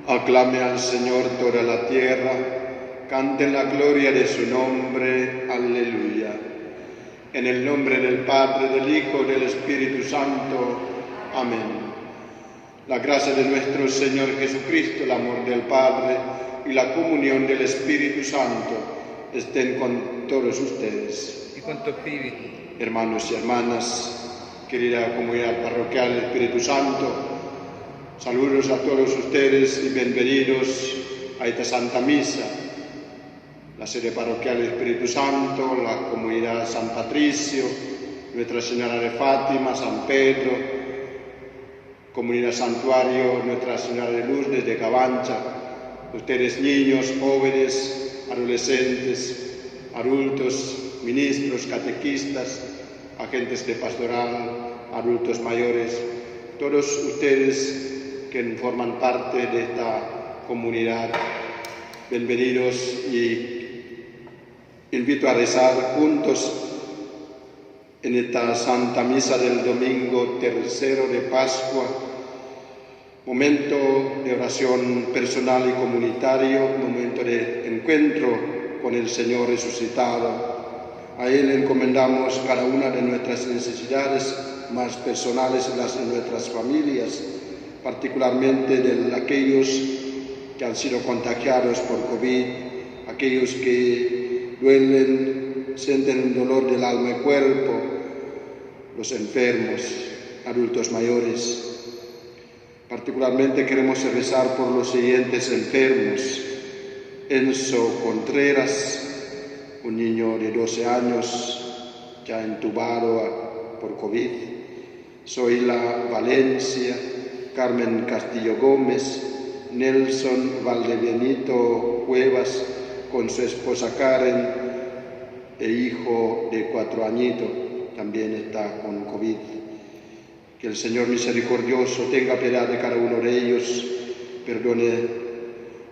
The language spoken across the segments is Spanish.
Aclame al Señor toda la tierra, canten la gloria de su nombre, aleluya. En el nombre del Padre, del Hijo y del Espíritu Santo, amén. La gracia de nuestro Señor Jesucristo, el amor del Padre y la comunión del Espíritu Santo estén con todos ustedes. Y con tu espíritu. Hermanos y hermanas, querida comunidad parroquial del Espíritu Santo, saludos a todos ustedes y bienvenidos a esta Santa Misa. La sede parroquial del Espíritu Santo, la comunidad San Patricio, Nuestra Señora de Fátima, San Pedro, comunidad Santuario Nuestra Señora de Luz desde Cabancha, ustedes niños, jóvenes, adolescentes, adultos, ministros, catequistas, agentes de pastoral, adultos mayores, todos ustedes que forman parte de esta comunidad, bienvenidos y invito a rezar juntos en esta Santa Misa del domingo tercero de Pascua, momento de oración personal y comunitario, momento de encuentro con el Señor resucitado. A Él encomendamos cada una de nuestras necesidades más personales y las de nuestras familias, particularmente de aquellos que han sido contagiados por COVID, aquellos que duelen, sienten un dolor del alma y cuerpo, los enfermos, adultos mayores. Particularmente queremos rezar por los siguientes enfermos: Enzo Contreras, un niño de 12 años ya entubado por COVID, Zoila Valencia, Carmen Castillo Gómez, Nelson Valdebenito Cuevas con su esposa Karen e hijo de 4 añitos, también está con COVID. Que el Señor misericordioso tenga piedad de cada uno de ellos,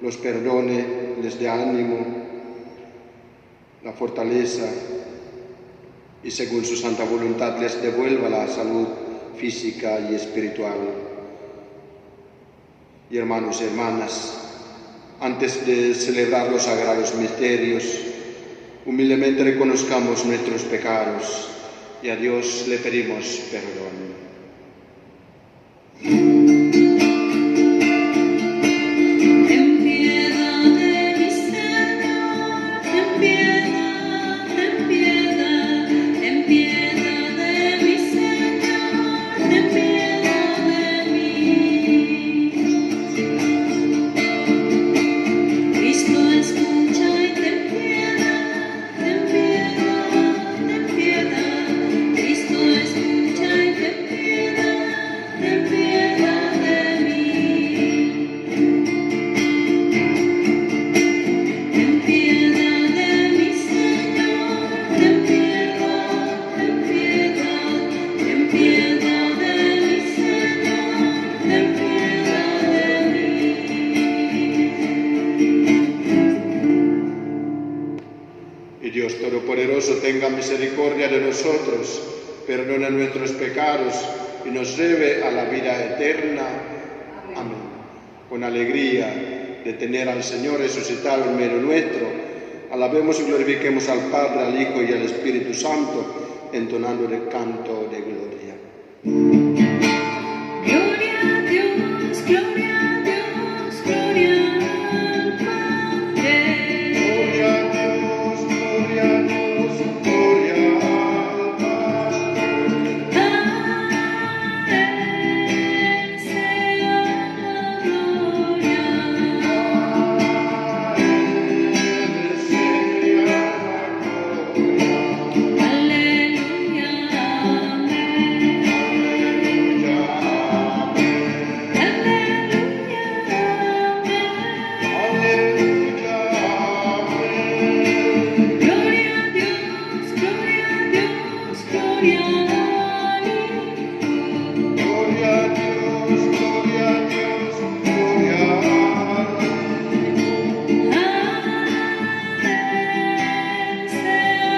los perdone, les dé ánimo, la fortaleza y según su santa voluntad les devuelva la salud física y espiritual. Y hermanos y hermanas, antes de celebrar los sagrados misterios, humildemente reconozcamos nuestros pecados y a Dios le pedimos perdón. Tenga misericordia de nosotros, perdone nuestros pecados y nos lleve a la vida eterna. Amén. Con alegría de tener al Señor resucitado en medio nuestro, Alabemos y glorifiquemos al Padre, al Hijo y al Espíritu Santo, entonando el canto de gloria. Gloria a Dios, gloria a Dios, gloria al Padre. Gloria a Dios, gloria a Dios, gloria al Padre. A Él sea la gloria. Aleluya, amén. Gloria a Dios, gloria a Dios, gloria al Hijo. Gloria a Dios, gloria a Dios, gloria al Hijo. A Él sea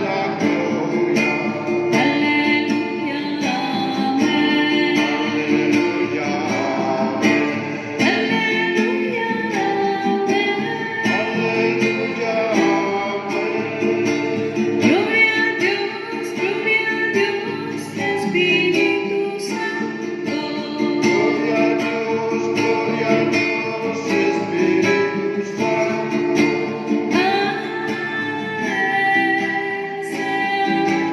la gloria. Aleluya, amén. Aleluya, amén. Gloria a Dios, Espíritu Santo. Gloria a Dios, Espíritu Santo. A Él sea la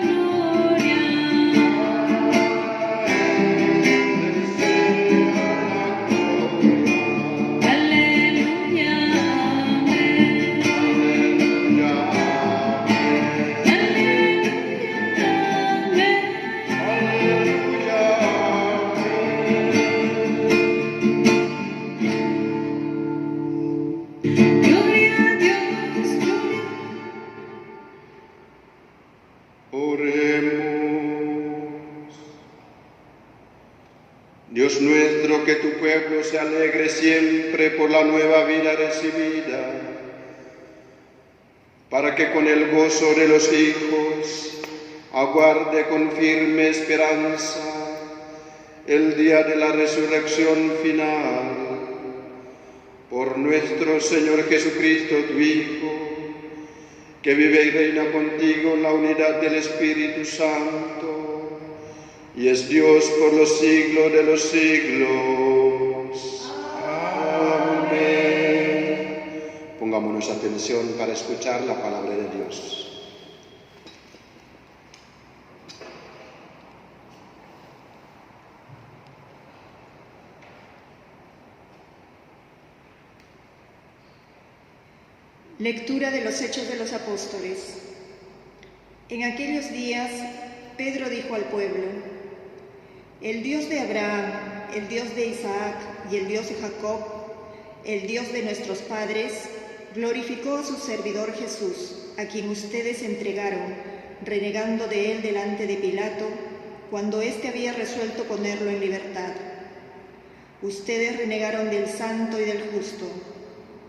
gloria. Aleluya, amén. Gloria a Dios, gloria. Oremos. Dios nuestro, que tu pueblo se alegre siempre por la nueva vida recibida, para que con el gozo de los hijos aguarde con firme esperanza el día de la resurrección final. Por nuestro Señor Jesucristo, tu Hijo, que vive y reina contigo en la unidad del Espíritu Santo, y es Dios por los siglos de los siglos. Amén. Pongámonos atención para escuchar la palabra de Dios. Lectura de los Hechos de los Apóstoles. En aquellos días, Pedro dijo al pueblo: el Dios de Abraham, el Dios de Isaac y el Dios de Jacob, el Dios de nuestros padres, glorificó a su servidor Jesús, a quien ustedes entregaron, renegando de él delante de Pilato, cuando éste había resuelto ponerlo en libertad. Ustedes renegaron del santo y del justo,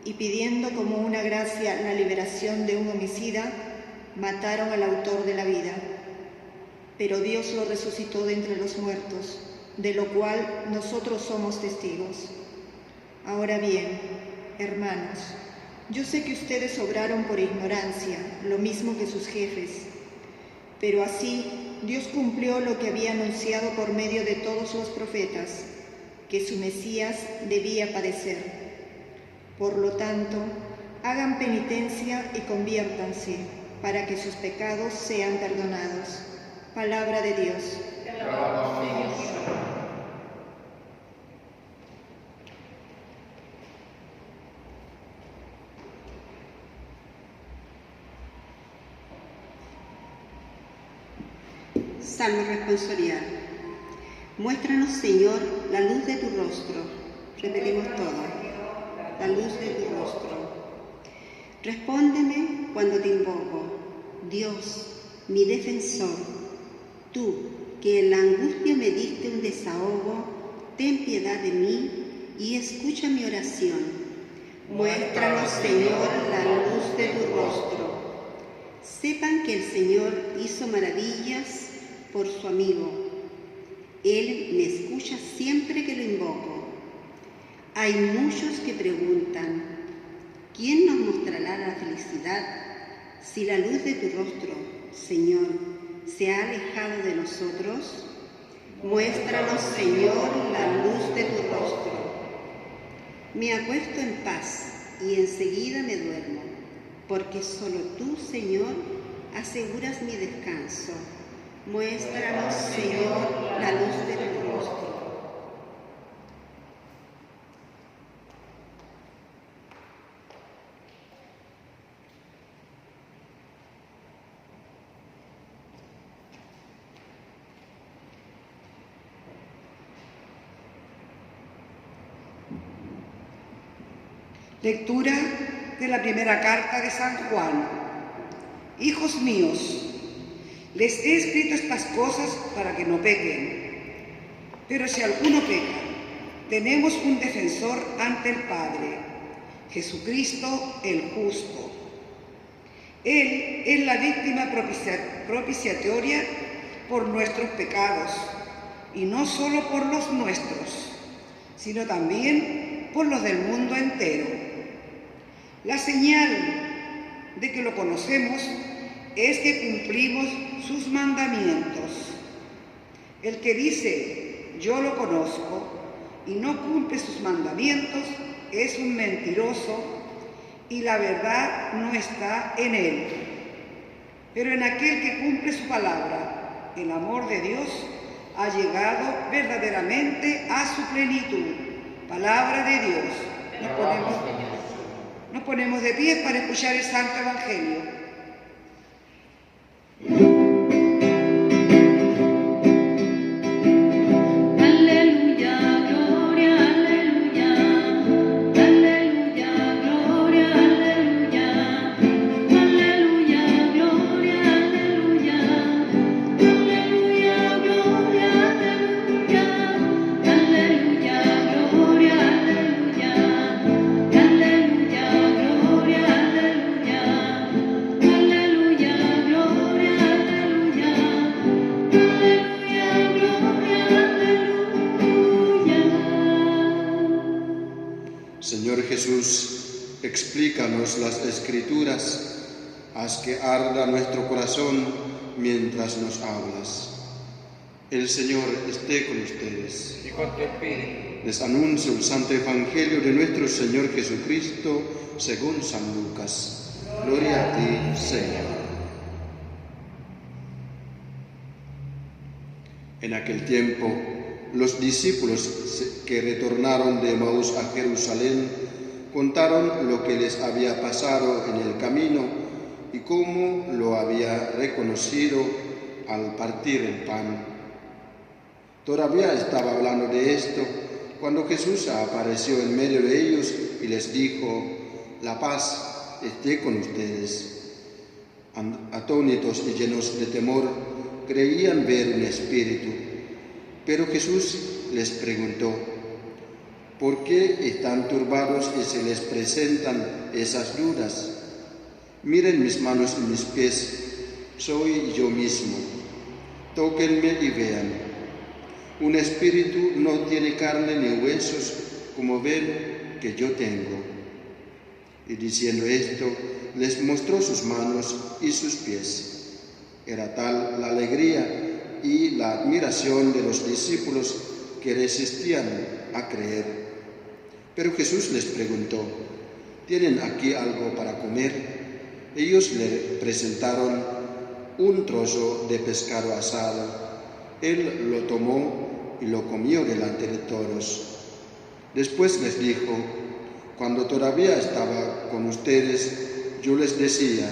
y pidiendo como una gracia la liberación de un homicida, mataron al autor de la vida. Pero Dios lo resucitó de entre los muertos, de lo cual nosotros somos testigos. Ahora bien, hermanos, yo sé que ustedes obraron por ignorancia, lo mismo que sus jefes, pero así Dios cumplió lo que había anunciado por medio de todos los profetas, que su Mesías debía padecer. Por lo tanto, hagan penitencia y conviértanse, para que sus pecados sean perdonados. Palabra de Dios. Salmo responsorial. Muéstranos, Señor, la luz de tu rostro. Repetimos todo. La luz de tu rostro. Respóndeme cuando te invoco, Dios, mi defensor. Tú, que en la angustia me diste un desahogo, ten piedad de mí y escucha mi oración. Muéstranos, Señor, la luz de tu rostro. Sepan que el Señor hizo maravillas por su amigo. Él me escucha siempre que lo invoco. Hay muchos que preguntan, ¿quién nos mostrará la felicidad si la luz de tu rostro, Señor, se ha alejado de nosotros? Muéstranos, Señor, la luz de tu rostro. Me acuesto en paz y enseguida me duermo, porque solo tú, Señor, aseguras mi descanso. Muéstranos, Señor, la luz de tu rostro. Lectura de la primera carta de San Juan. Hijos míos, les he escrito estas cosas para que no pequen. Pero si alguno peca, tenemos un defensor ante el Padre, Jesucristo el justo. Él es la víctima propiciatoria por nuestros pecados, y no solo por los nuestros, sino también por los del mundo entero. La señal de que lo conocemos es que cumplimos sus mandamientos. El que dice, yo lo conozco, y no cumple sus mandamientos, es un mentiroso, y la verdad no está en él. Pero en aquel que cumple su palabra, el amor de Dios ha llegado verdaderamente a su plenitud. Palabra de Dios. Nos ponemos de pie para escuchar el Santo Evangelio. Señor Jesús, explícanos las Escrituras, haz que arda nuestro corazón mientras nos hablas. El Señor esté con ustedes. Y con tu espíritu. Les anuncio el Santo Evangelio de nuestro Señor Jesucristo según San Lucas. Gloria a ti, Señor. En aquel tiempo, los discípulos que retornaron de Emaús a Jerusalén contaron lo que les había pasado en el camino y cómo lo había reconocido al partir el pan. Todavía estaba hablando de esto cuando Jesús apareció en medio de ellos y les dijo: la paz esté con ustedes. Atónitos y llenos de temor, creían ver un espíritu. Pero Jesús les preguntó: ¿por qué están turbados y se les presentan esas dudas? Miren mis manos y mis pies, soy yo mismo. Tóquenme y vean. Un espíritu no tiene carne ni huesos, como ven que yo tengo. Y diciendo esto, les mostró sus manos y sus pies. Era tal la alegría y la admiración de los discípulos que resistían a creer. Pero Jesús les preguntó: ¿tienen aquí algo para comer? Ellos le presentaron un trozo de pescado asado. Él lo tomó y lo comió delante de todos. Después les dijo: cuando todavía estaba con ustedes, yo les decía: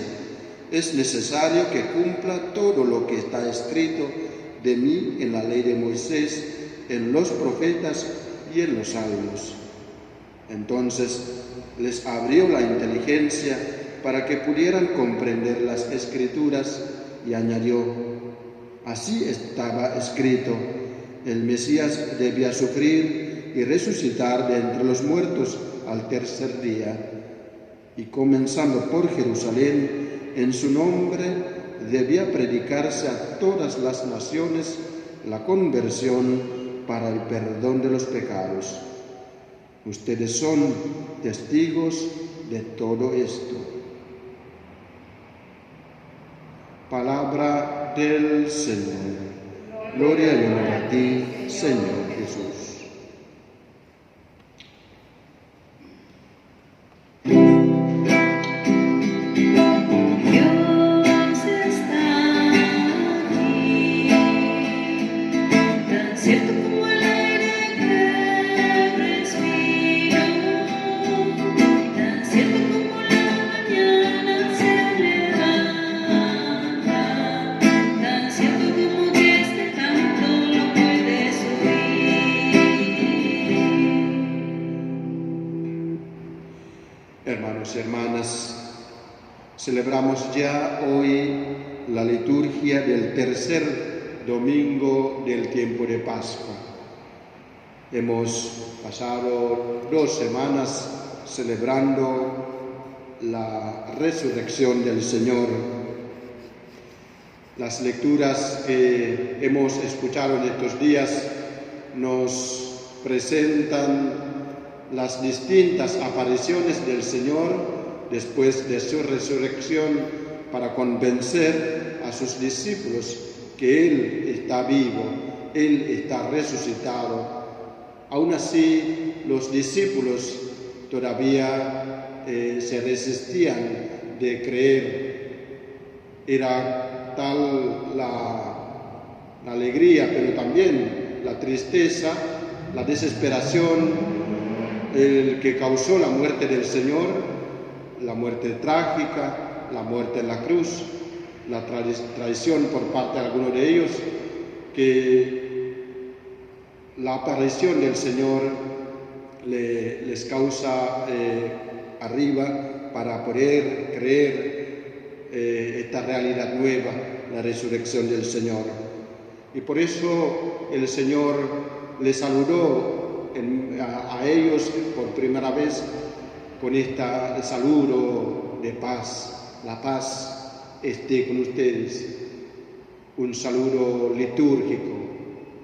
es necesario que cumpla todo lo que está escrito de mí en la ley de Moisés, en los profetas y en los salmos. Entonces les abrió la inteligencia para que pudieran comprender las Escrituras y añadió: así estaba escrito, el Mesías debía sufrir y resucitar de entre los muertos al tercer día, y comenzando por Jerusalén, en su nombre debía predicarse a todas las naciones, la conversión para el perdón de los pecados. Ustedes son testigos de todo esto. Palabra del Señor. Gloria y honor a ti, Señor Jesús. Hermanos y hermanas, celebramos ya hoy la liturgia del tercer domingo del tiempo de Pascua. Hemos pasado 2 semanas celebrando la resurrección del Señor. Las lecturas que hemos escuchado en estos días nos presentan las distintas apariciones del Señor después de su resurrección para convencer a sus discípulos que Él está vivo, Él está resucitado. Aún así, los discípulos todavía se resistían de creer. Era tal la alegría, pero también la tristeza, la desesperación, el que causó la muerte del Señor, la muerte trágica, la muerte en la cruz, la traición por parte de algunos de ellos, que la aparición del Señor les causa arriba para poder creer esta realidad nueva, la resurrección del Señor. Y por eso el Señor les saludó a ellos por primera vez con este saludo de paz. La paz esté con ustedes. Un saludo litúrgico,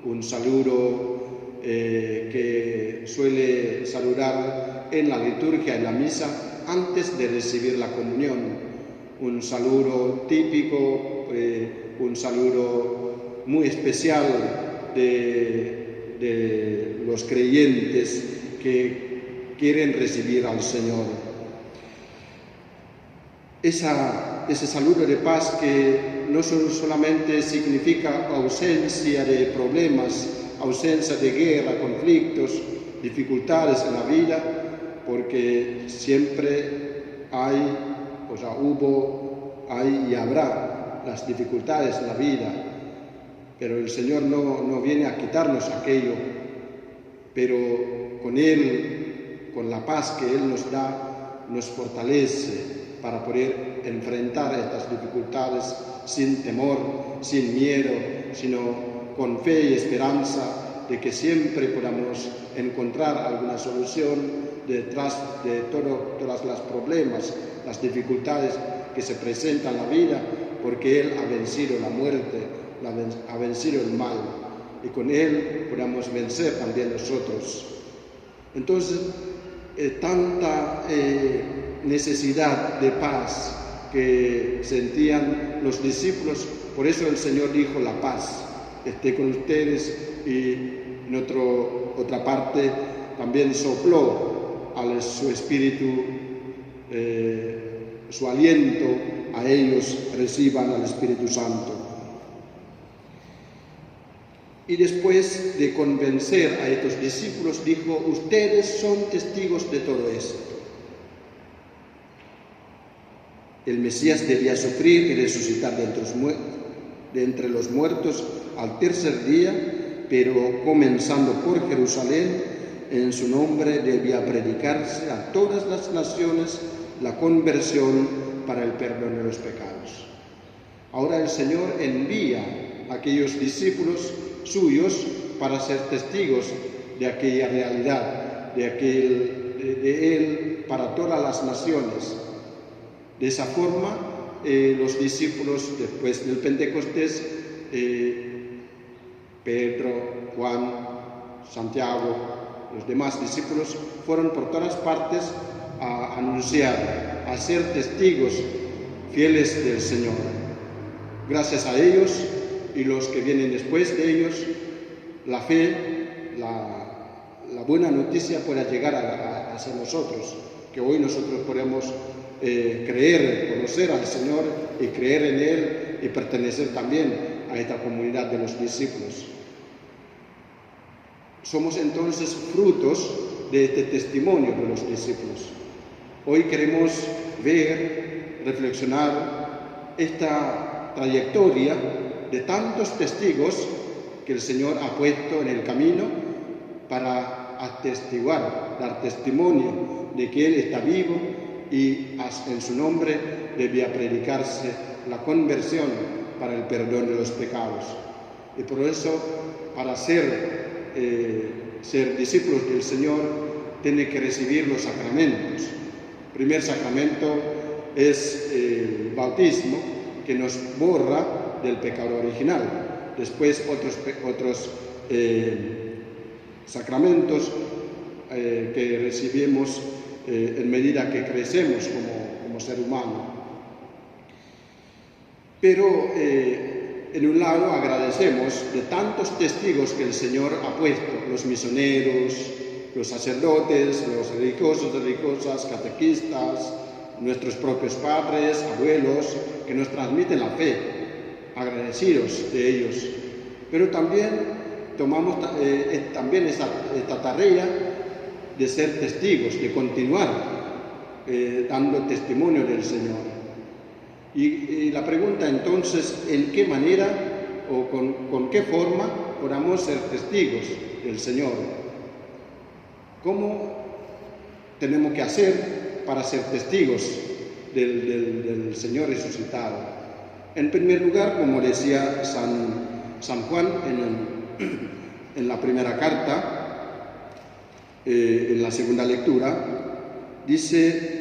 un saludo que suele saludar en la liturgia, en la misa, antes de recibir la comunión. Un saludo típico, un saludo muy especial de los creyentes que quieren recibir al Señor. Ese saludo de paz que no solamente significa ausencia de problemas, ausencia de guerra, conflictos, dificultades en la vida, porque siempre hubo, hay y habrá las dificultades en la vida. Pero el Señor no viene a quitarnos aquello, pero con Él, con la paz que Él nos da, nos fortalece para poder enfrentar estas dificultades sin temor, sin miedo, sino con fe y esperanza de que siempre podamos encontrar alguna solución detrás de todos los problemas, las dificultades que se presentan en la vida, porque Él ha vencido la muerte, ha vencido el mal, y con Él podamos vencer también nosotros. Entonces, tanta necesidad de paz que sentían los discípulos, por eso el Señor dijo: la paz esté con ustedes, y en otra parte también sopló a su espíritu, su aliento, a ellos reciban al Espíritu Santo. Y después de convencer a estos discípulos, dijo: ustedes son testigos de todo esto. El Mesías debía sufrir y resucitar de entre los muertos al tercer día, pero comenzando por Jerusalén, en su nombre debía predicarse a todas las naciones la conversión para el perdón de los pecados. Ahora el Señor envía a aquellos discípulos suyos para ser testigos de aquella realidad, de Él para todas las naciones. De esa forma, los discípulos, después del Pentecostés, Pedro, Juan, Santiago, los demás discípulos fueron por todas partes a anunciar, a ser testigos fieles del Señor. Gracias a ellos y los que vienen después de ellos, la fe, la buena noticia pueda llegar hacia nosotros, que hoy nosotros podemos creer, conocer al Señor y creer en Él y pertenecer también a esta comunidad de los discípulos. Somos entonces frutos de este testimonio de los discípulos. Hoy queremos ver, reflexionar esta trayectoria de tantos testigos que el Señor ha puesto en el camino para atestiguar, dar testimonio de que Él está vivo y en su nombre debía predicarse la conversión para el perdón de los pecados. Y por eso, para ser discípulos del Señor, tiene que recibir los sacramentos. El primer sacramento es el bautismo, que nos borra del pecado original. Después otros sacramentos que recibimos en medida que crecemos como ser humano. Pero en un lado agradecemos de tantos testigos que el Señor ha puesto, los misioneros, los sacerdotes, los religiosos, religiosas, catequistas, nuestros propios padres, abuelos, que nos transmiten la fe, agradecidos de ellos. Pero también tomamos también esta tarea de ser testigos, de continuar dando testimonio del Señor. Y la pregunta entonces, ¿en qué manera o con qué forma podamos ser testigos del Señor? ¿Cómo tenemos que hacer para ser testigos del Señor resucitado? En primer lugar, como decía San Juan en la primera carta, en la segunda lectura, dice: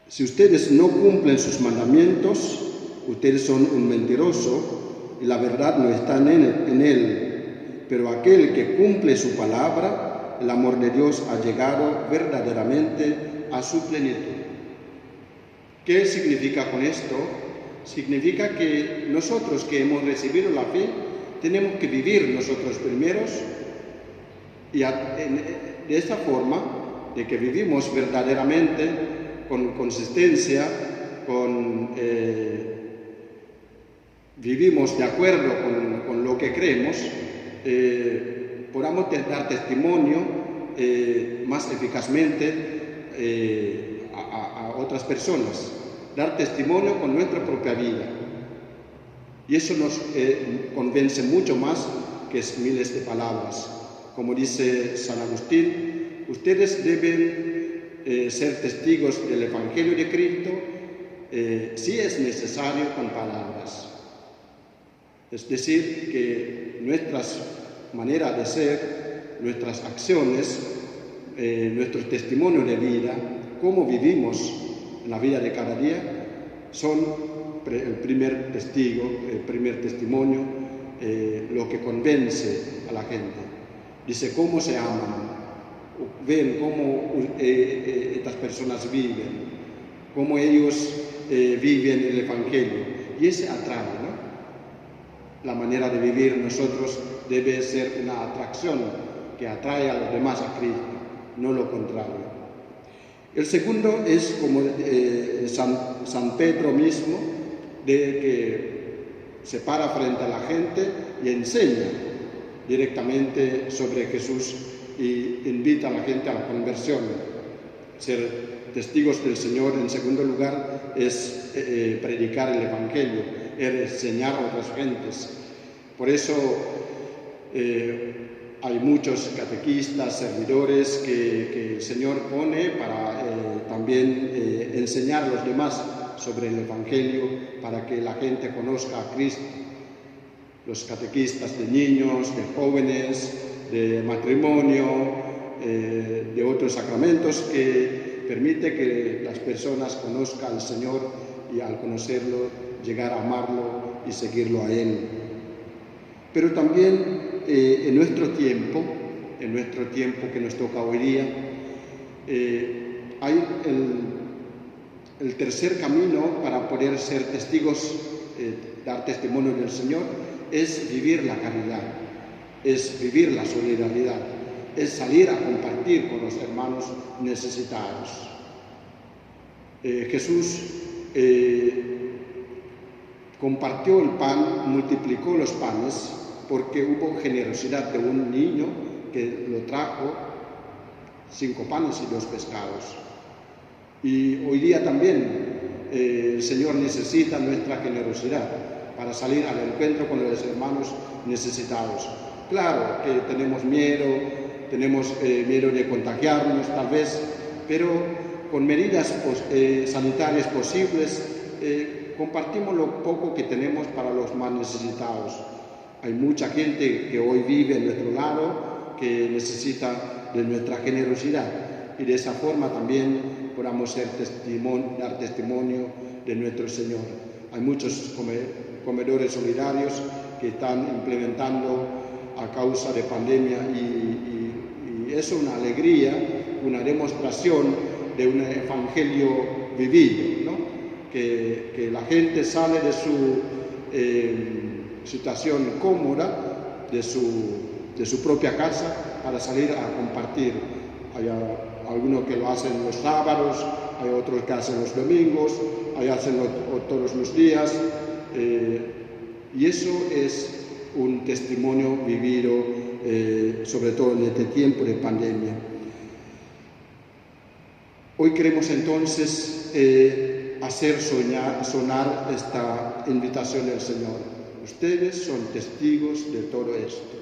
si ustedes no cumplen sus mandamientos, ustedes son un mentiroso y la verdad no está en él. Pero aquel que cumple su palabra, el amor de Dios ha llegado verdaderamente a su plenitud. ¿Qué significa con esto? Significa que nosotros que hemos recibido la fe, tenemos que vivir nosotros primeros y de esta forma, de que vivimos verdaderamente con consistencia, vivimos de acuerdo con lo que creemos, podamos dar testimonio más eficazmente a otras personas, dar testimonio con nuestra propia vida. Y eso nos convence mucho más que miles de palabras. Como dice San Agustín, ustedes deben ser testigos del Evangelio de Cristo si es necesario con palabras. Es decir, que nuestras maneras de ser, nuestras acciones, nuestro testimonio de vida, cómo vivimos en la vida de cada día, son el primer testigo, el primer testimonio, lo que convence a la gente. Dice cómo se aman, ven cómo estas personas viven, cómo ellos viven el Evangelio, y ese atrae, ¿no? La manera de vivir nosotros debe ser una atracción que atrae a los demás a Cristo, no lo contrario. El segundo es como San Pedro mismo, de que se para frente a la gente y enseña directamente sobre Jesús y invita a la gente a la conversión. Ser testigos del Señor, en segundo lugar, es predicar el Evangelio, es enseñar a otras gentes. Por eso hay muchos catequistas, servidores que el Señor pone para también enseñar a los demás sobre el Evangelio, para que la gente conozca a Cristo. Los catequistas de niños, de jóvenes, de matrimonio, de otros sacramentos que permite que las personas conozcan al Señor y al conocerlo llegar a amarlo y seguirlo a Él. Pero también en nuestro tiempo que nos toca hoy día, hay el tercer camino para poder ser testigos, dar testimonio del Señor, es vivir la caridad, es vivir la solidaridad, es salir a compartir con los hermanos necesitados. Jesús compartió el pan, multiplicó los panes, porque hubo generosidad de un niño que lo trajo 5 panes y 2 pescados. Y hoy día también el Señor necesita nuestra generosidad para salir al encuentro con los hermanos necesitados. Claro que tenemos miedo de contagiarnos tal vez, pero con medidas sanitarias posibles compartimos lo poco que tenemos para los más necesitados. Hay mucha gente que hoy vive en nuestro lado que necesita de nuestra generosidad y de esa forma también podamos dar testimonio de nuestro Señor. Hay muchos comedores solidarios que están implementando a causa de pandemia y es una alegría, una demostración de un evangelio vivido, ¿no? Que la gente sale de su situación cómoda, de su propia casa, para salir a compartir. Hay algunos que lo hacen los sábados, hay otros que hacen los domingos, hay hacen todos los días, y eso es un testimonio vivido, sobre todo en este tiempo de pandemia. Hoy queremos entonces hacer sonar esta invitación del Señor. Ustedes son testigos de todo esto.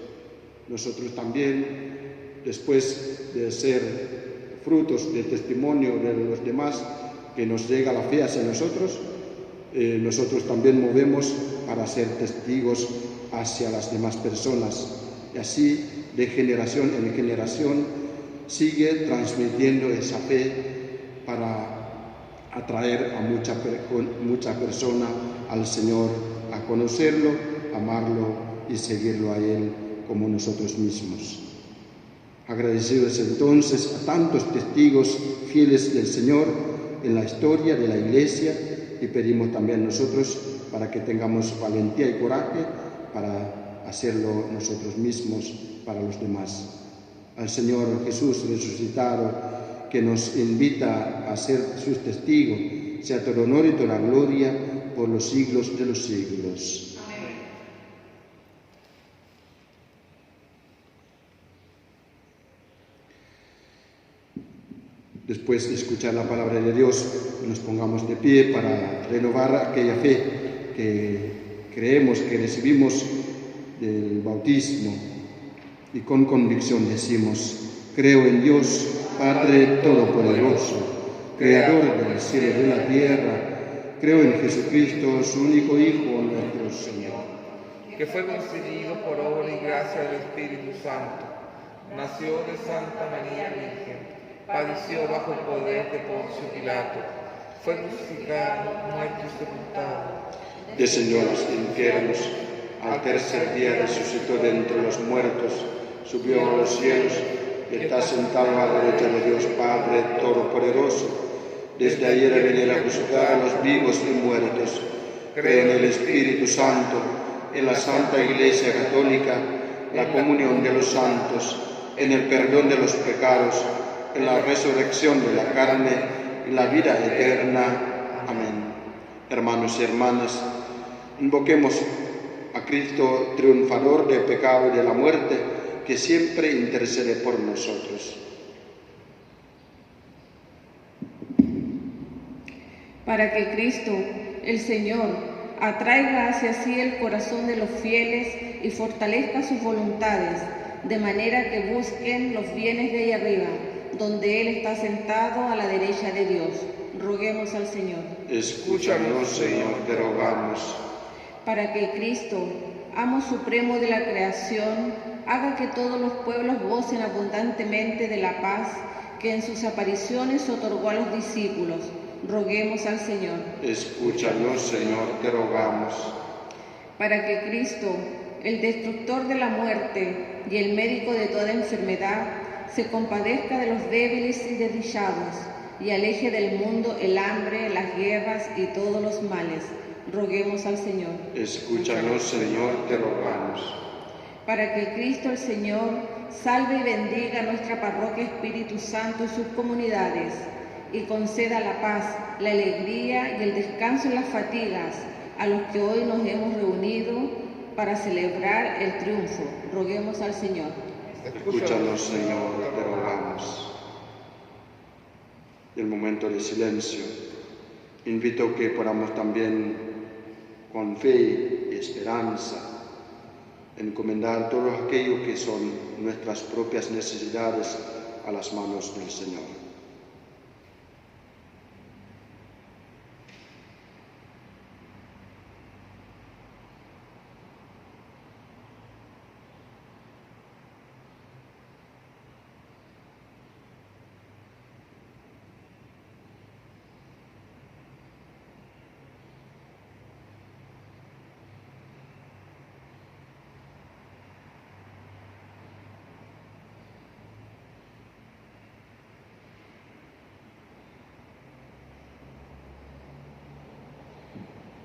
Nosotros también, después de ser frutos del testimonio de los demás, que nos llega la fe hacia nosotros, nosotros también movemos para ser testigos hacia las demás personas. Y así, de generación en generación, sigue transmitiendo esa fe para atraer a mucha persona al Señor, a conocerlo, amarlo y seguirlo a Él como nosotros mismos. Agradecidos entonces a tantos testigos fieles del Señor en la historia de la Iglesia, y pedimos también nosotros para que tengamos valentía y coraje para hacerlo nosotros mismos para los demás. Al Señor Jesús resucitado, que nos invita a ser sus testigos, sea todo honor y toda gloria por los siglos de los siglos. Amén. Después de escuchar la palabra de Dios, nos pongamos de pie para renovar aquella fe que creemos, que recibimos del bautismo, y con convicción decimos: creo en Dios, Padre Todopoderoso, Creador del cielo y de la tierra. Creo en Jesucristo, su único Hijo, nuestro Señor, que fue concebido por obra y gracia del Espíritu Santo, nació de Santa María Virgen, padeció bajo el poder de Poncio Pilato, fue crucificado, muerto y sepultado, descendió a los infiernos, al tercer día resucitó de entre los muertos, subió a los cielos y está sentado a la derecha de Dios Padre Todopoderoso. Desde ahí ha de venir a juzgar a los vivos y muertos. Creo en el Espíritu Santo, en la Santa Iglesia Católica, la comunión de los santos, en el perdón de los pecados, en la resurrección de la carne, en la vida eterna. Amén. Hermanos y hermanas, invoquemos a Cristo, triunfador del pecado y de la muerte, que siempre intercede por nosotros. Para que Cristo, el Señor, atraiga hacia sí el corazón de los fieles y fortalezca sus voluntades, de manera que busquen los bienes de allá arriba, donde Él está sentado a la derecha de Dios. Roguemos al Señor. Escúchanos, Señor, te rogamos. para que Cristo, amo supremo de la creación, haga que todos los pueblos gocen abundantemente de la paz que en sus apariciones otorgó a los discípulos. Roguemos al Señor. Escúchanos, Señor, te rogamos. Para que Cristo, el destructor de la muerte y el médico de toda enfermedad, se compadezca de los débiles y desdichados y aleje del mundo el hambre, las guerras y todos los males. Roguemos al Señor. Escúchanos, Señor, te rogamos. Para que Cristo el Señor salve y bendiga nuestra parroquia Espíritu Santo y sus comunidades, y conceda la paz, la alegría y el descanso en las fatigas a los que hoy nos hemos reunido para celebrar el triunfo. Roguemos al Señor. Escúchanos, Señor, te rogamos. Y el momento de silencio, invito que podamos también, con fe y esperanza, encomendar todo aquello que son nuestras propias necesidades a las manos del Señor.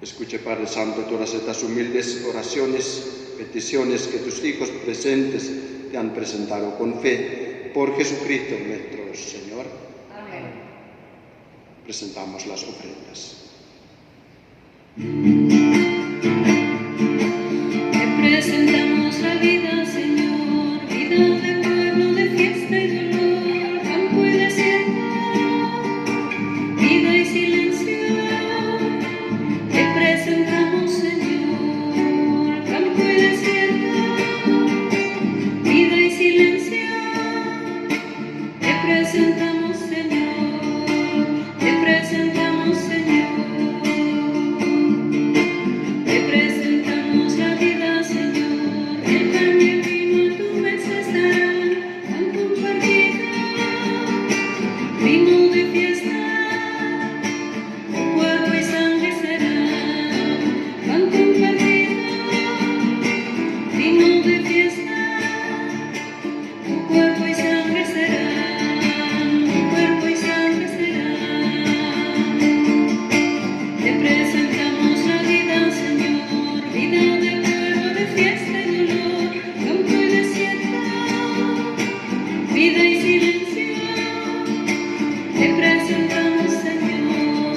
Escuche, Padre Santo, todas estas humildes oraciones, peticiones que tus hijos presentes te han presentado con fe por Jesucristo nuestro Señor. Amén. Presentamos las ofrendas. Te presentamos la vida, Señor, vida de pueblo, de fiesta y dolor, campo y desierto, vida y silencio. Te presentamos, Señor, campo y desierto, vida y silencio. Te presentamos, Señor, te presentamos, Señor. Te presentamos la vida, Señor, el pan y el vino a tu mesa estarán, pan compartido, vino de fiesta, tu cuerpo y sangre serán, pan compartido, vino de fiesta, tu cuerpo y sangre serán, tu cuerpo y sangre serán. Te presentamos la vida, Señor, vida de pueblo, de fiesta y dolor, campo y desierto, vida y silencio. Te presentamos, Señor,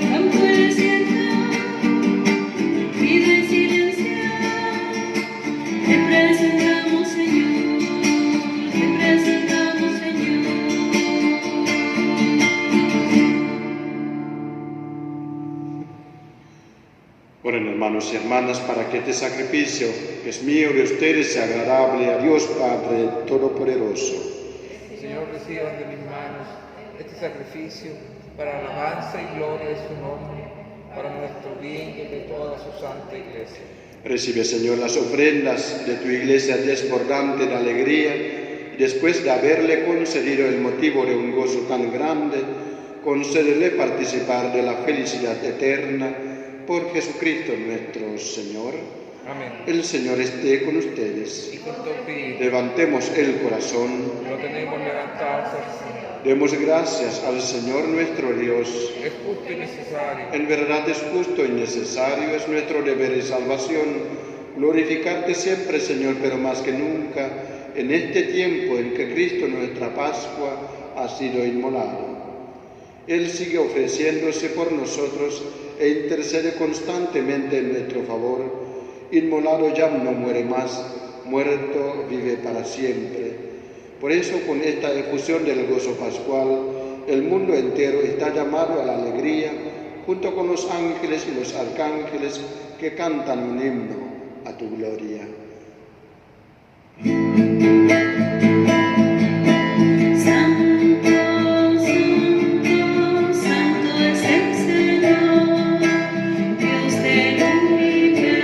campo y desierto, vida y silencio. Te presentamos, Señor, te presentamos, Señor. Oren, hermanos y hermanas, para que este sacrificio, que es mío de ustedes, sea agradable a Dios Padre Todopoderoso. Señor, reciba de mis manos este sacrificio para alabanza y gloria de su nombre, para nuestro bien y de toda su santa iglesia. Recibe, Señor, las ofrendas de tu iglesia desbordante de alegría, y después de haberle concedido el motivo de un gozo tan grande, concédele participar de la felicidad eterna por Jesucristo nuestro Señor. Amén. El Señor esté con ustedes. Y con tu espíritu Levantemos el corazón. lo tenemos levantado hacia el Señor. Demos gracias al Señor nuestro Dios. Es justo y necesario. En verdad es justo y necesario, es nuestro deber y salvación glorificarte siempre, Señor, pero más que nunca en este tiempo en que Cristo, nuestra Pascua, ha sido inmolado. Él sigue ofreciéndose por nosotros e intercede constantemente en nuestro favor. Inmolado ya no muere más, muerto vive para siempre. Por eso, con esta efusión del gozo pascual, el mundo entero está llamado a la alegría, junto con los ángeles y los arcángeles que cantan un himno a tu gloria. Santo es el Señor, Dios del universo.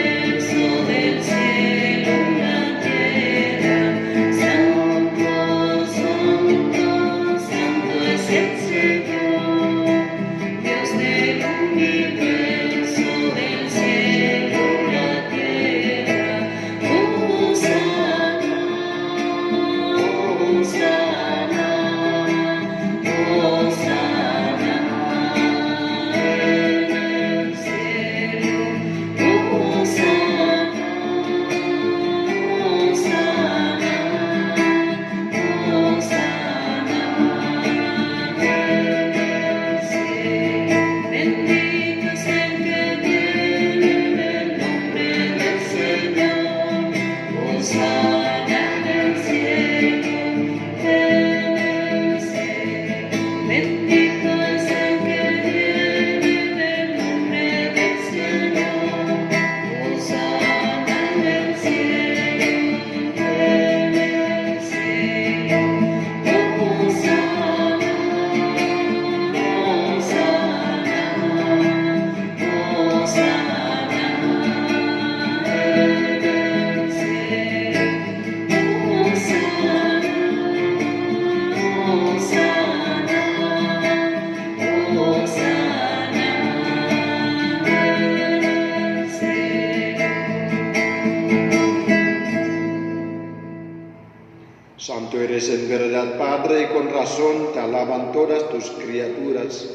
eres en verdad Padre y con razón te alaban todas tus criaturas,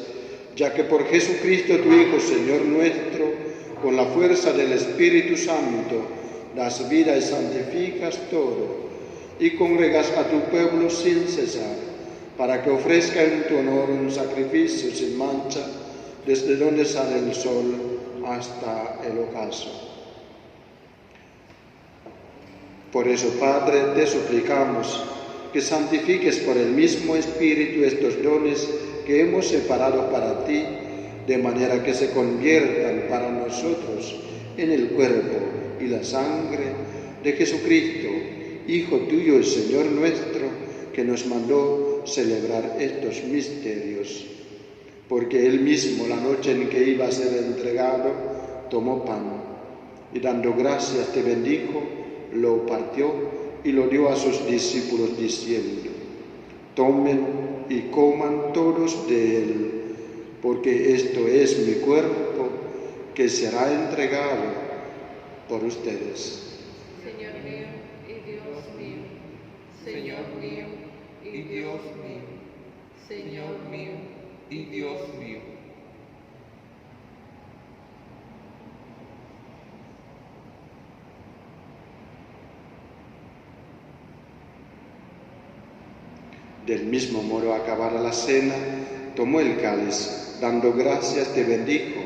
ya que por Jesucristo tu Hijo, Señor nuestro, con la fuerza del Espíritu Santo, das vida y santificas todo, y congregas a tu pueblo sin cesar, para que ofrezca en tu honor un sacrificio sin mancha, desde donde sale el sol hasta el ocaso. Por eso, Padre, te suplicamos que santifiques por el mismo Espíritu estos dones que hemos separado para ti, de manera que se conviertan para nosotros en el cuerpo y la sangre de Jesucristo, Hijo tuyo y Señor nuestro, que nos mandó celebrar estos misterios. Porque él mismo, la noche en que iba a ser entregado, tomó pan y dando gracias te bendijo, lo partió y lo dio a sus discípulos diciendo: tomen y coman todos de él, porque esto es mi cuerpo que será entregado por ustedes. Señor mío y Dios mío, Señor mío y Dios mío, Señor mío y Dios mío. Del mismo modo, acabada la cena, tomó el cáliz, dando gracias te bendijo,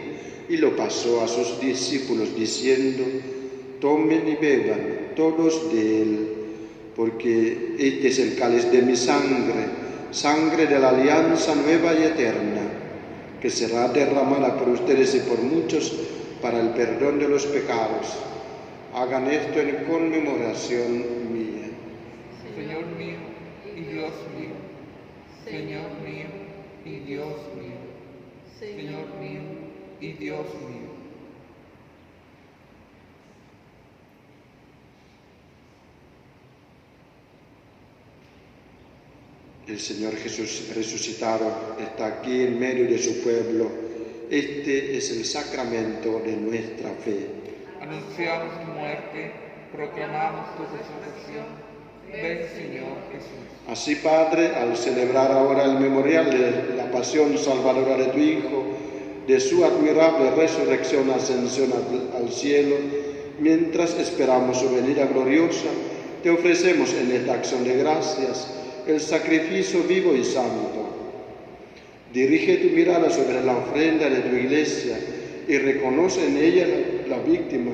y lo pasó a sus discípulos diciendo: tomen y beban todos de él, porque este es el cáliz de mi sangre, sangre de la alianza nueva y eterna, que será derramada por ustedes y por muchos para el perdón de los pecados. Hagan esto en conmemoración mía. Señor mío y Dios mío, Señor mío y Dios mío, Señor mío y Dios mío. El Señor Jesús resucitado está aquí en medio de su pueblo. Este es el sacramento de nuestra fe. Anunciamos tu muerte, proclamamos tu resurrección. Ven, Señor Jesús. Así, Padre, al celebrar ahora el memorial de la pasión salvadora de tu Hijo, de su admirable resurrección, ascensión al cielo, mientras esperamos su venida gloriosa, te ofrecemos en esta acción de gracias el sacrificio vivo y santo. Dirige tu mirada sobre la ofrenda de tu Iglesia y reconoce en ella la víctima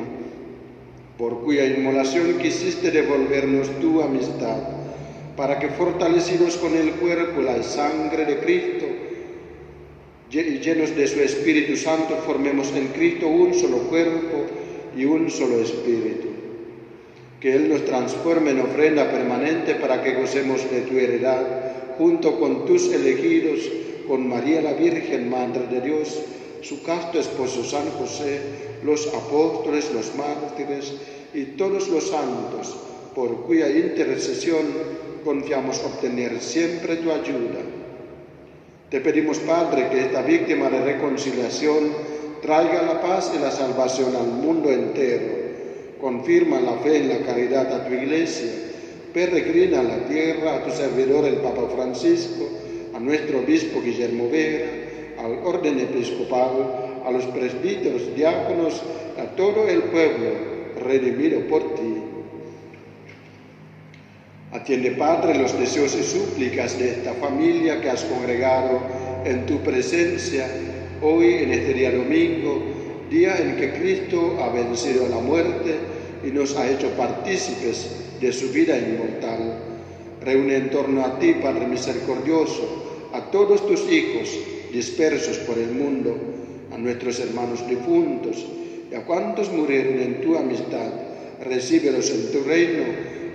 por cuya inmolación quisiste devolvernos tu amistad, para que fortalecidos con el cuerpo y la sangre de Cristo y llenos de su Espíritu Santo, formemos en Cristo un solo cuerpo y un solo espíritu. Que Él nos transforme en ofrenda permanente para que gocemos de tu heredad, junto con tus elegidos, con María la Virgen, Madre de Dios, su casto esposo San José, los apóstoles, los mártires y todos los santos, por cuya intercesión confiamos obtener siempre tu ayuda. Te pedimos, Padre, que esta víctima de reconciliación traiga la paz y la salvación al mundo entero. Confirma la fe y la caridad a tu Iglesia, peregrina a la tierra a tu servidor el Papa Francisco, a nuestro obispo Guillermo Vera, al orden episcopal, a los presbíteros, diáconos, a todo el pueblo redimido por ti. Atiende, Padre, los deseos y súplicas de esta familia que has congregado en tu presencia hoy en este día domingo, día en que Cristo ha vencido la muerte y nos ha hecho partícipes de su vida inmortal. Reúne en torno a ti, Padre misericordioso, a todos tus hijos dispersos por el mundo, a nuestros hermanos difuntos y a cuantos murieron en tu amistad. Recíbelos en tu reino,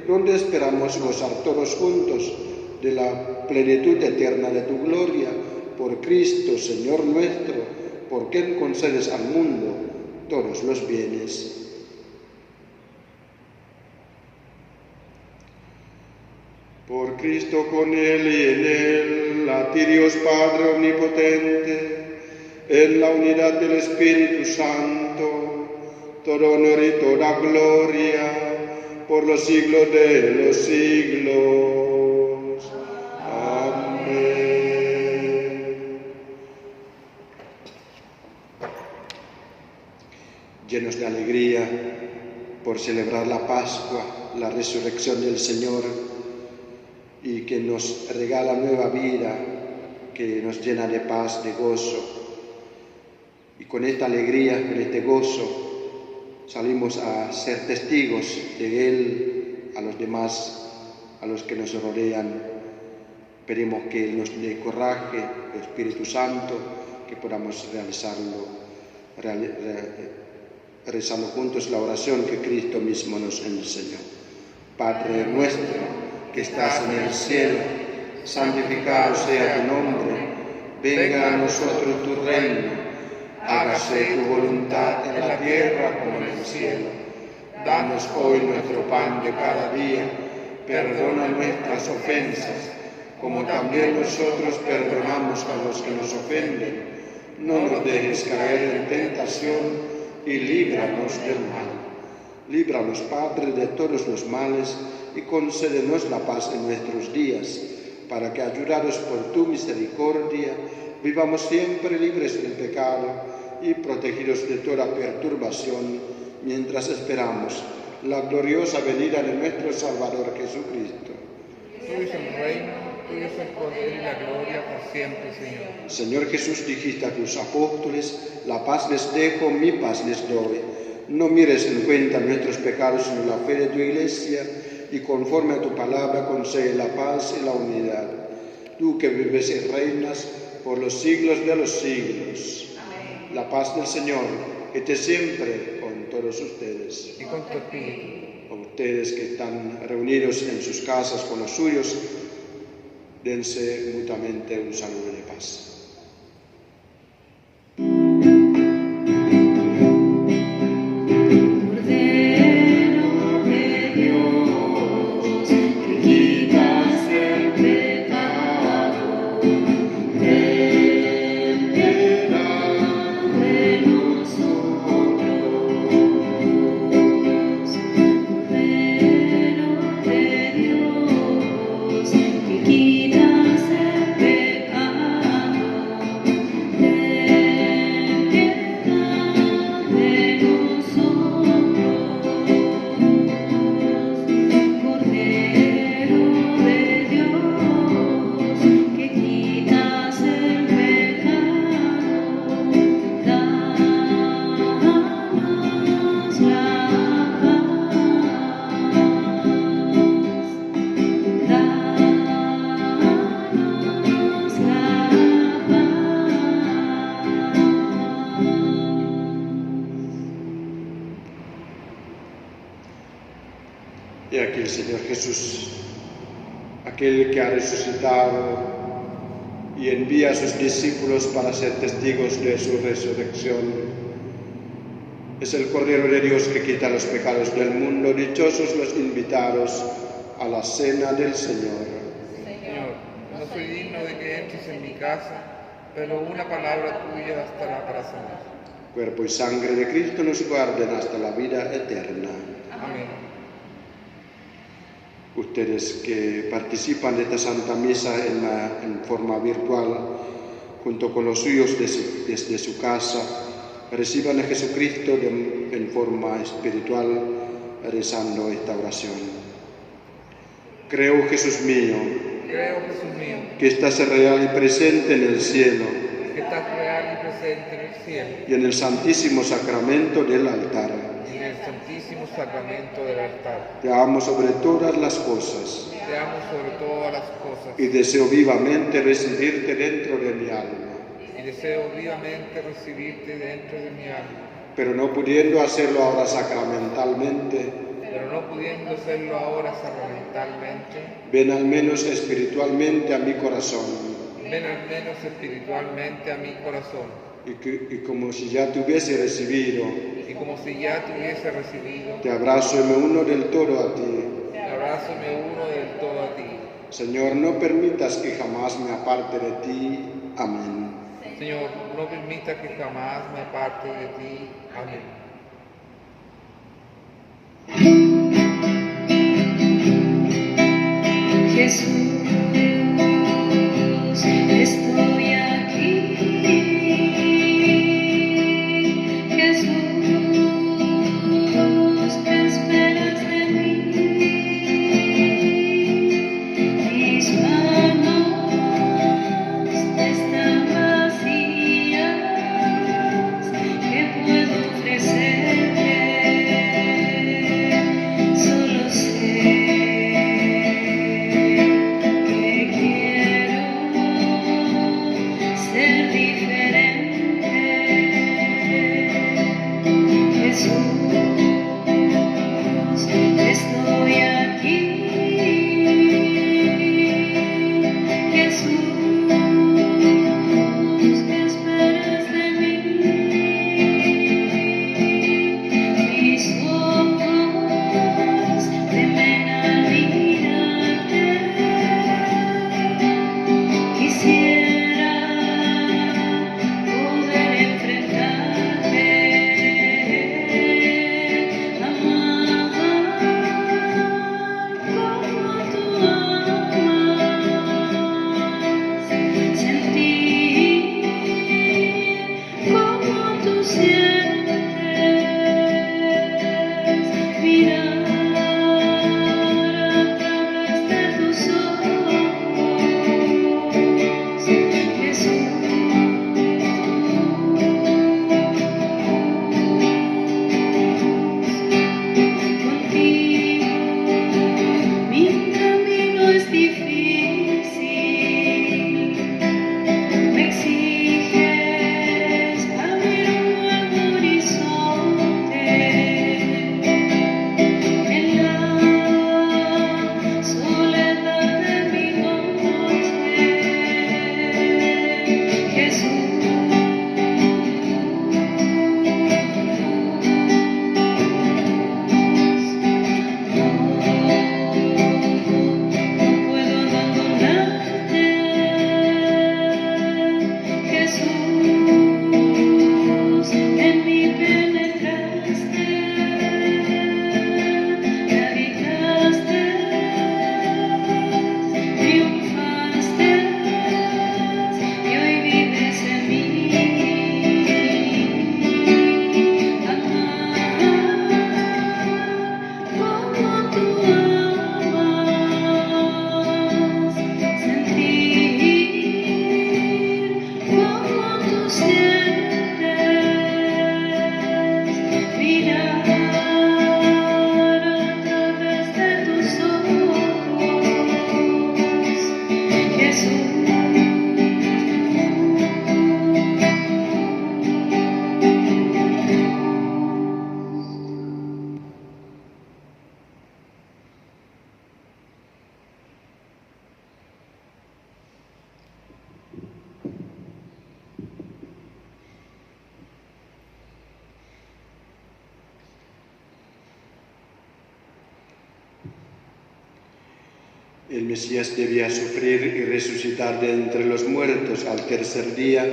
donde esperamos gozar todos juntos de la plenitud eterna de tu gloria, por Cristo, Señor nuestro, por quien concedes al mundo todos los bienes. Por Cristo, con Él y en Él, a ti Dios Padre omnipotente, en la unidad del Espíritu Santo, todo honor y toda gloria, por los siglos de los siglos. llenos de alegría por celebrar la Pascua, la resurrección del Señor, y que nos regala nueva vida, que nos llena de paz, de gozo. Y con esta alegría, con este gozo, salimos a ser testigos de Él a los demás, a los que nos rodean. Pedimos que Él nos dé coraje, el Espíritu Santo, que podamos rezando juntos la oración que Cristo mismo nos enseñó. Padre nuestro, que estás en el cielo, santificado sea tu nombre, venga a nosotros tu reino, hágase tu voluntad en la tierra como en el cielo. Danos hoy nuestro pan de cada día, perdona nuestras ofensas, como también nosotros perdonamos a los que nos ofenden. No nos dejes caer en tentación y líbranos del mal. Líbranos, Padre, de todos los males y concédenos la paz en nuestros días, para que, ayudados por tu misericordia, vivamos siempre libres del pecado y protegidos de toda perturbación, mientras esperamos la gloriosa venida de nuestro Salvador Jesucristo. Tuyo es el reino, tuyo es el poder y la gloria por siempre, Señor. Señor Jesús, dijiste a tus apóstoles: la paz les dejo, mi paz les doy. No mires en cuenta nuestros pecados, sino la fe de tu Iglesia, y conforme a tu palabra concede la paz y la unidad. Tú que vives y reinas por los siglos de los siglos. Amén. La paz del Señor esté siempre con todos ustedes. Y con tu espíritu. Con ustedes que están reunidos en sus casas con los suyos, dense mutuamente un saludo de paz. Y aquí el Señor Jesús, aquel que ha resucitado y envía a sus discípulos para ser testigos de su resurrección, es el Cordero de Dios que quita los pecados del mundo. Dichosos los invitados a la cena del Señor. Señor, no soy digno de que entres en mi casa, pero una palabra tuya bastará para sanar. Cuerpo y sangre de Cristo nos guarden hasta la vida eterna. Amén. Ustedes que participan de esta Santa Misa en forma virtual, junto con los suyos desde su casa, reciban a Jesucristo en forma espiritual, rezando esta oración. Creo, Jesús mío, que estás real y presente en el cielo, y en el santísimo sacramento del altar. Te amo sobre todas las cosas. Y deseo vivamente recibirte dentro de mi alma. Pero no pudiendo hacerlo ahora sacramentalmente, ven al menos espiritualmente a mi corazón. Y como si ya te hubiese recibido, te abrazo y me uno del todo a ti. Señor, no permitas que jamás me aparte de ti. Amén. Señor, no permita que jamás me aparte de ti. Amén. Jesús, estoy aquí. Jesús. El Mesías debía sufrir y resucitar de entre los muertos al tercer día,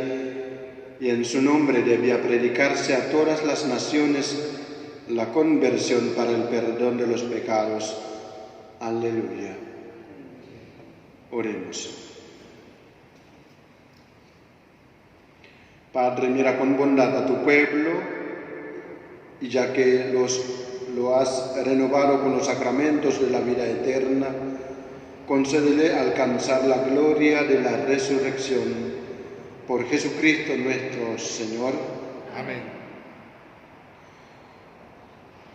y en su nombre debía predicarse a todas las naciones la conversión para el perdón de los pecados. Aleluya. Oremos. Padre, mira con bondad a tu pueblo, y ya que lo has renovado con los sacramentos de la vida eterna, concédele alcanzar la gloria de la resurrección. Por Jesucristo nuestro Señor. Amén.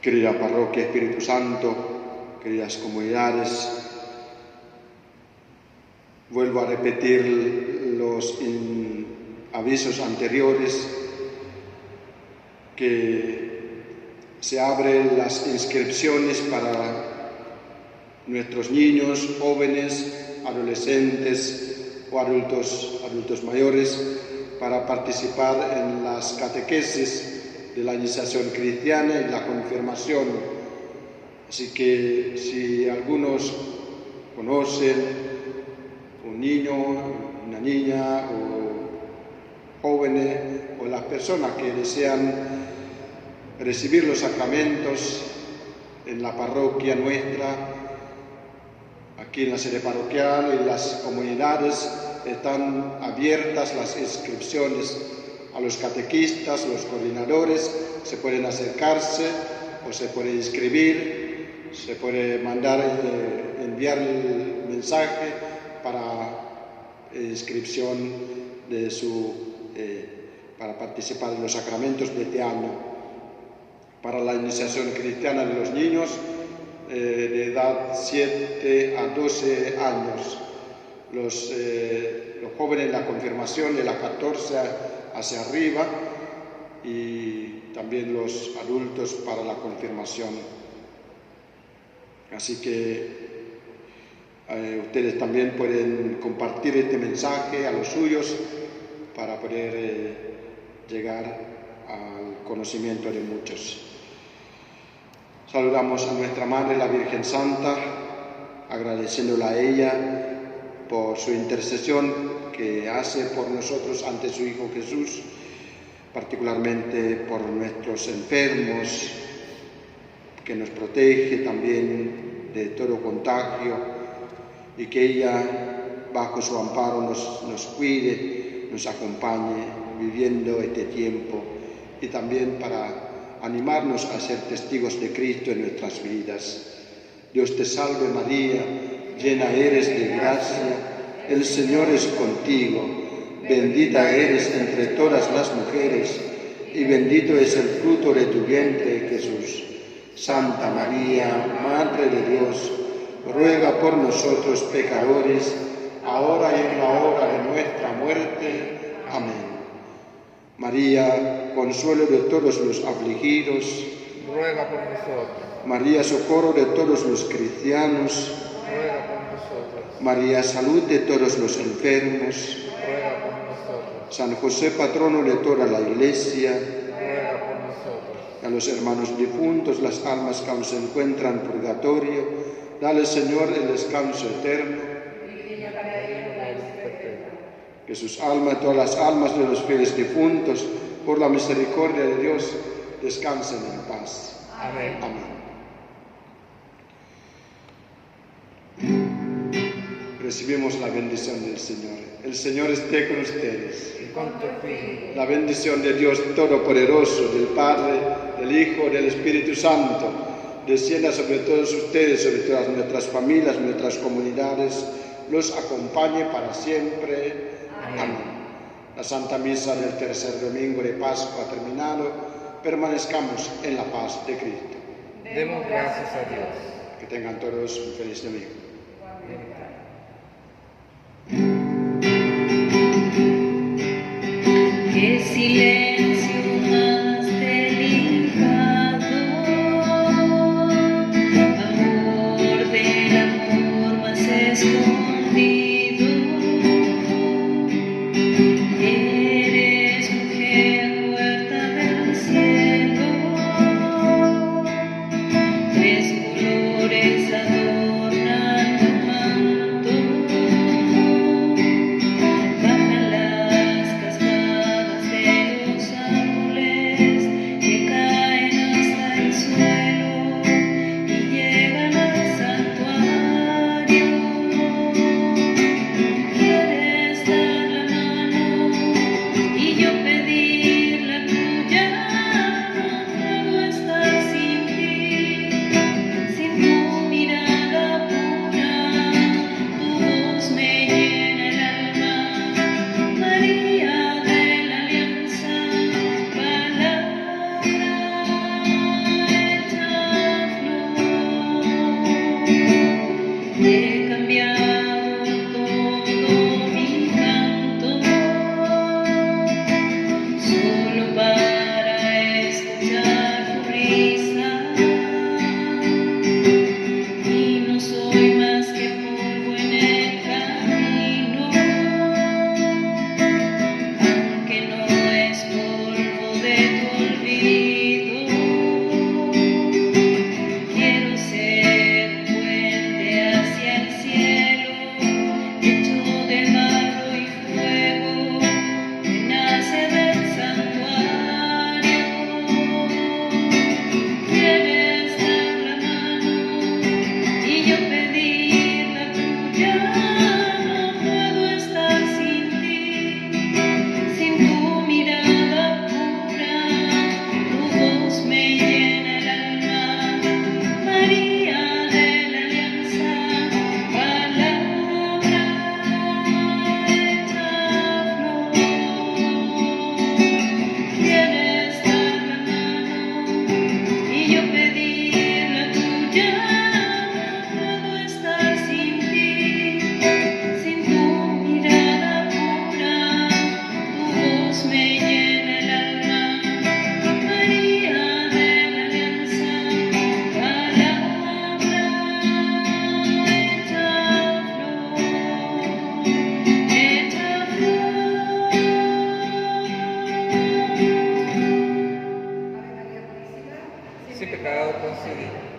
Querida parroquia Espíritu Santo, queridas comunidades, vuelvo a repetir los avisos anteriores, que se abren las inscripciones para nuestros niños, jóvenes, adolescentes o adultos mayores, para participar en las catequesis de la iniciación cristiana y la confirmación. Así que si algunos conocen un niño, una niña o jóvenes, o las personas que desean recibir los sacramentos en la parroquia nuestra, aquí en la sede parroquial y en las comunidades, están abiertas las inscripciones a los catequistas, los coordinadores, se pueden acercarse o se puede inscribir, se puede enviar el mensaje para inscripción de para participar en los sacramentos de este año. Para la iniciación cristiana de los niños de edad 7 a 12 años, los jóvenes la confirmación de la 14 hacia arriba, y también los adultos para la confirmación. Así que ustedes también pueden compartir este mensaje a los suyos para poder llegar al conocimiento de muchos. Saludamos a nuestra Madre, la Virgen Santa, agradeciéndola a ella por su intercesión que hace por nosotros ante su Hijo Jesús, particularmente por nuestros enfermos, que nos protege también de todo contagio, y que ella, bajo su amparo, nos cuide, nos acompañe viviendo este tiempo, y también para animarnos a ser testigos de Cristo en nuestras vidas. Dios te salve María, llena eres de gracia, el Señor es contigo, bendita eres entre todas las mujeres, y bendito es el fruto de tu vientre, Jesús. Santa María, Madre de Dios, ruega por nosotros pecadores, ahora y en la hora de nuestra muerte. Amén. María, consuelo de todos los afligidos, ruega por nosotros. María, socorro de todos los cristianos, Ruega por nosotros. María, salud de todos los enfermos, Ruega por nosotros. San José, patrono de toda la Iglesia, Ruega por nosotros. a los hermanos difuntos, las almas que aún se encuentran en purgatorio, dale, Señor, el descanso eterno. Que sus almas, todas las almas de los fieles difuntos, por la misericordia de Dios, descansen en paz. Amén. Amén. Recibimos la bendición del Señor. El Señor esté con ustedes. Y con tu espíritu. La bendición de Dios Todopoderoso, del Padre, del Hijo, del Espíritu Santo, descienda sobre todos ustedes, sobre todas nuestras familias, nuestras comunidades, los acompañe para siempre. Amén. La Santa Misa del tercer domingo de Pascua ha terminado. Permanezcamos en la paz de Cristo. Demos gracias a Dios. Que tengan todos un feliz domingo. Qué silencio más delicado, amor del amor más escondido. Eres mujer, huerta del cielo, tres colores adornan tu manto. sin pecado concebida.